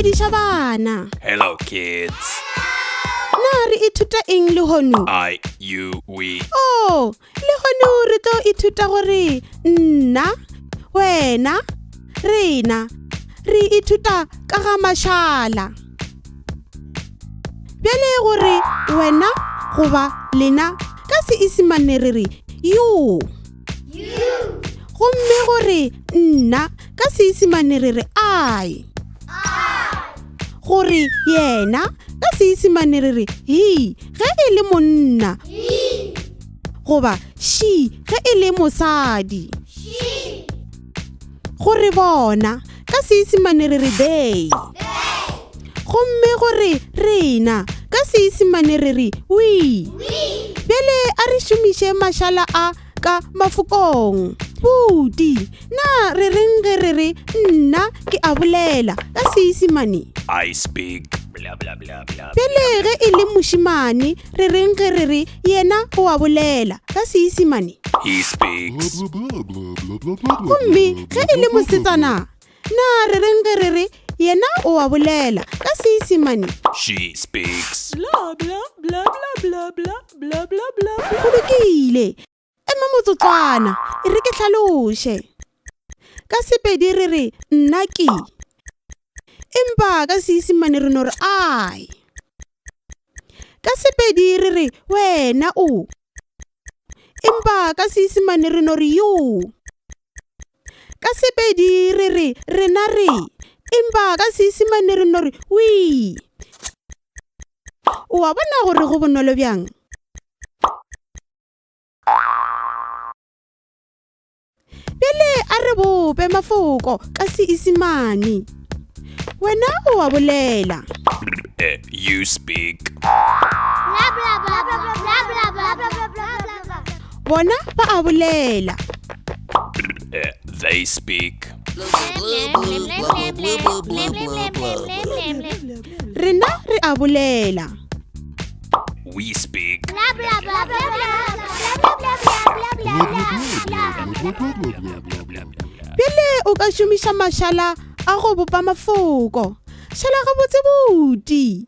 dumedisha bana. Hello, kids. Na re ithuta eng le honu? I, you, we. Oh, le honu re tlo ithuta gore nna, wena, rena. Re ithuta ka ga mashala. Bjale gore wena goba lena ka Seesimane re re you. Gomme gore nna ka Seesimane re re I. Gore yena ka Seesimane re re he ge e le monna. Goba she ge e le mosadi. Gore bona ka Seesimane re re they. Gomme gore rena ka Seesimane re re we. Bjale a re šomiše mashala a ka mafokong. Buti, na re reng ge re re nna ke a bolela ka Seesimane? I speak blah blah blah blah. Bjale ge e le mošimane re reng ge re re yena o a bolela ka Seesimane? He speaks. Gomme ge e le mosetsana na re reng ge re re yena o a bolela ka Seesimane? She speaks. Blah blah blah blah blah blah blah blah. Go lokile. Ema motsotswana e re ke tlhaloshe. Ka Sepedi re re nna ke. Empa ka Seesimane re no re I. Ka Sepedi re re wena o. Empa ka Seesimane re no re you. Ka Sepedi re re rena re. Empa ka Seesimane re no re we. O a bona gore go bonolo bjang? Bjale a re bope mafoko ka Seesimane. Wena o a bolela. You speak. Bona ba a bolela. They speak. Rena re a bolela. We speak. Bjale o ka šomiša mashala a go bopa mafoko. Shala ga botse Buti.